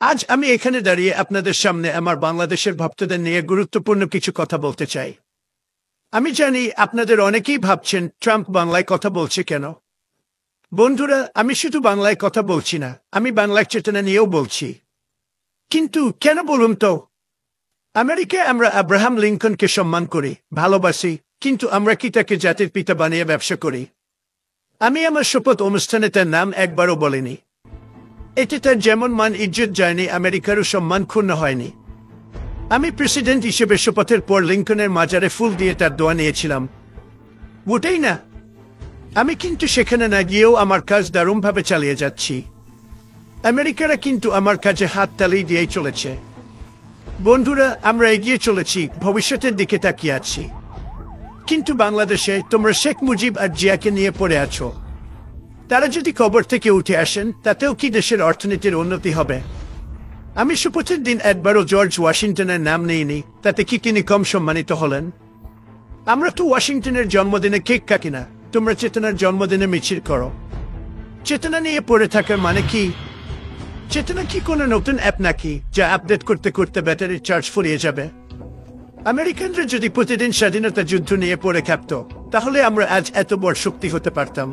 আজ আমি এখানে দাঁড়িয়ে আপনাদের সামনে আমার বাংলাদেশের ভক্তদের নিয়ে গুরুত্বপূর্ণ কিছু কথা বলতে চাই। আমি জানি আপনাদের অনেকেই ভাবছেন ট্রাম্প বাংলায় কথা বলছে কেন। বন্ধুরা, আমি শুধু বাংলায় কথা বলছি না, আমি বাংলার চেতনা নিয়েও বলছি। কিন্তু কেন বলুন তো? আমেরিকায় আমরা আব্রাহাম লিঙ্কনকে সম্মান করি, ভালোবাসি, কিন্তু আমরা কি তাকে জাতির পিতা বানিয়ে ব্যবসা করি? আমি আমার শপথ অনুষ্ঠানে তার নাম একবারও বলিনি। এতে তার যেমন মান ইজ্জত যায়নি, আমেরিকারও সম্মান ক্ষুণ্ণ হয়নি। আমি প্রেসিডেন্ট হিসেবে শপথের পর লিঙ্কনের মাজারে ফুল দিয়ে তার দোয়া নিয়েছিলাম, ওটাই না। আমি কিন্তু সেখানে না গিয়েও আমার কাজ দারুণভাবে চালিয়ে যাচ্ছি। আমেরিকারা কিন্তু আমার কাজে হাত তালি দিয়েই চলেছে। বন্ধুরা, আমরা এগিয়ে চলেছি, ভবিষ্যতের দিকে তাকিয়ে আছি। কিন্তু বাংলাদেশে তোমরা শেখ মুজিব আর জিয়াকে নিয়ে পড়ে আছো। তারা যদি কবর থেকে উঠে আসেন, তাতেও কি দেশের অর্থনীতির উন্নতি হবে? আমি শপথের দিন একবারও জর্জ ওয়াশিংটনের নাম নেইনি, তাতে কি তিনি কম সম্মানিত হলেন? আমরা তো ওয়াশিংটনের জন্মদিনে কেক কাটি না, তোমরা চেতনার জন্মদিনে মিছিল করো। চেতনা নিয়ে পড়ে থাকার মানে কি? চেতনা কি কোনো নতুন অ্যাপ নাকি, যা আপডেট করতে করতে ব্যাটারির চার্জ ফুরিয়ে যাবে? আমেরিকানরা যদি প্রতিদিন স্বাধীনতা যুদ্ধ নিয়ে পড়ে থাকতো, তাহলে আমরা আজ এত বড় শক্তি হতে পারতাম।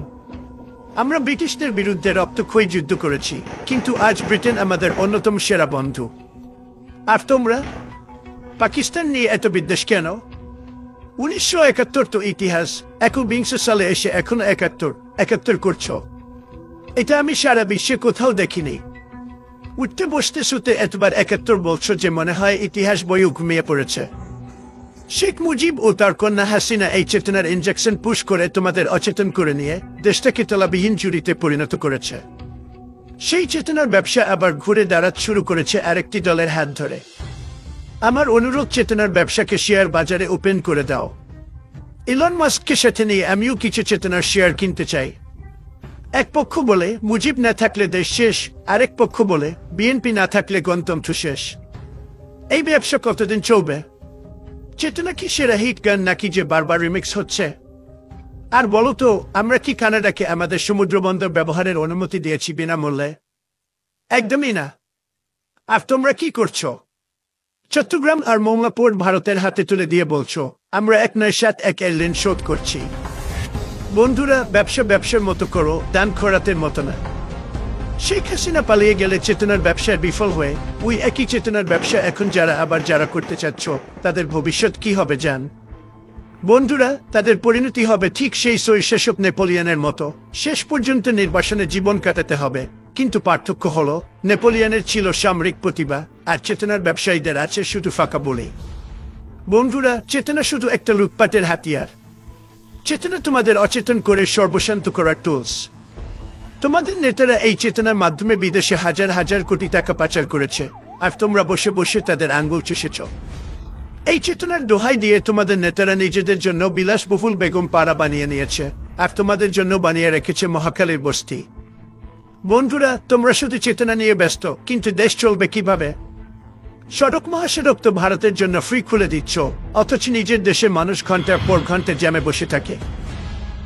আমরা ব্রিটিশদের বিরুদ্ধে রক্তক্ষয়ী যুদ্ধ করেছি, কিন্তু আজ ব্রিটেন আমাদের অন্যতম সেরা বন্ধু। আর তোমরা পাকিস্তান নিয়ে এত বিদ্বেষ কেন? 1971 তো ইতিহাস, 21 সালে এসে এখনো 71 করছো। এটা আমি সারা বিশ্বে কোথাও দেখিনি। উঠতে বসতে শুতে এতবার 71 বলছো যে মনে হয় ইতিহাস বইও ঘুমিয়ে পড়েছে। শেখ মুজিব ও তার কন্যা হাসিনা এই চেতনার ইনজেকশন পুশ করে তোমাদের অচেতন করে নিয়ে দেশটাকে তলাবিহীন জুড়িতে পরিণত করেছে। সেই চেতনার ব্যবসা আবার ঘুরে দাঁড়াতে শুরু করেছে আরেকটি দলের হাত ধরে। আমার অনুরোধ, চেতনার ব্যবসাকে শেয়ার বাজারে ওপেন করে দাও। ইলন মাস্ককে সাথে নিয়ে আমিও কিছু চেতনার শেয়ার কিনতে চাই। এক পক্ষ বলে মুজিব না থাকলে দেশ শেষ, আরেক পক্ষ বলে বিএনপি না থাকলে গণতন্ত্র শেষ। এই ব্যবসা কতদিন চলবে? চেতনা কি সেরা হিট গান নাকি যে বারবার রিমিক্স হচ্ছে? আর বলো তো, আমরা কি কানাডাকে আমাদের সমুদ্রবন্দর ব্যবহারের অনুমতি দিয়েছি বিনামূল্যে? একদমই না। আর তোমরা কি করছো? চট্টগ্রাম আর মোংলা পোর্ট ভারতের হাতে তুলে দিয়ে বলছো আমরা 197 ঋণ শোধ করছি। বন্ধুরা, ব্যবসা ব্যবসার মতো করো, দান খরাতের মতো না। শেখ হাসিনা পালিয়ে গেলে চেতনার ব্যবসায় বিফল হয়ে ওই একই চেতনার ব্যবসা এখন যারা করতে চাচ্ছ, তাদের ভবিষ্যৎ কি হবে জান? বন্ধুরা, তাদের পরিণতি হবে ঠিক সেই শাসক নেপোলিয়নের মতো। শেষ পর্যন্ত নির্বাসনে জীবন কাটাতে হবে। কিন্তু পার্থক্য হলো, নেপোলিয়নের ছিল সামরিক প্রতিভা, আর চেতনার ব্যবসায়ীদের আছে শুধু ফাঁকা বলে। বন্ধুরা, চেতনা শুধু একটা লুটপাটের হাতিয়ার। চেতনা তোমাদের অচেতন করে সর্বশান্ত করার টুলস। তোমাদের নেতারা এই চেতনার মাধ্যমে বিদেশে হাজার হাজার কোটি টাকা পাচার করেছে, আর তোমরা বসে বসে তাদের আঙ্গুল চুষেছ। এই চেতনার দোহাই দিয়ে তোমাদের নেতারা নিজেদের জন্য বিলাসবহুল বেগম পাড়া বানিয়ে নিয়েছে, আর তোমাদের জন্য বানিয়ে রেখেছে মহাকালীর বস্তি। বন্ধুরা, তোমরা শুধু চেতনা নিয়ে ব্যস্ত, কিন্তু দেশ চলবে কিভাবে? সড়ক মহাসড়ক তো ভারতের জন্য ফ্রি খুলে দিচ্ছ, অথচ নিজের দেশে মানুষ ঘন্টার পর ঘন্টা জ্যামে বসে থাকে।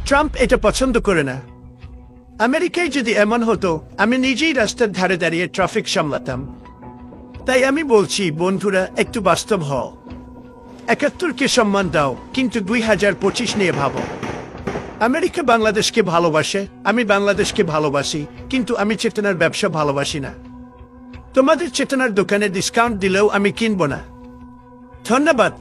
ট্রাম্প এটা পছন্দ করে না। আমেরিকায় যদি এমন হতো, আমি নিজেই রাস্তার ধারে দাঁড়িয়ে ট্রাফিক সামলাতাম। তাই আমি বলছি বন্ধুরা, একটু বাস্তব হও। 71কে সম্মান দাও, কিন্তু 2025 নিয়ে ভাবো। আমেরিকা বাংলাদেশকে ভালোবাসে, আমি বাংলাদেশকে ভালোবাসি, কিন্তু আমি চেতনার ব্যবসা ভালোবাসি না। তোমাদের চেতনার দোকানে ডিসকাউন্ট দিলেও আমি কিনব না। ধন্যবাদ।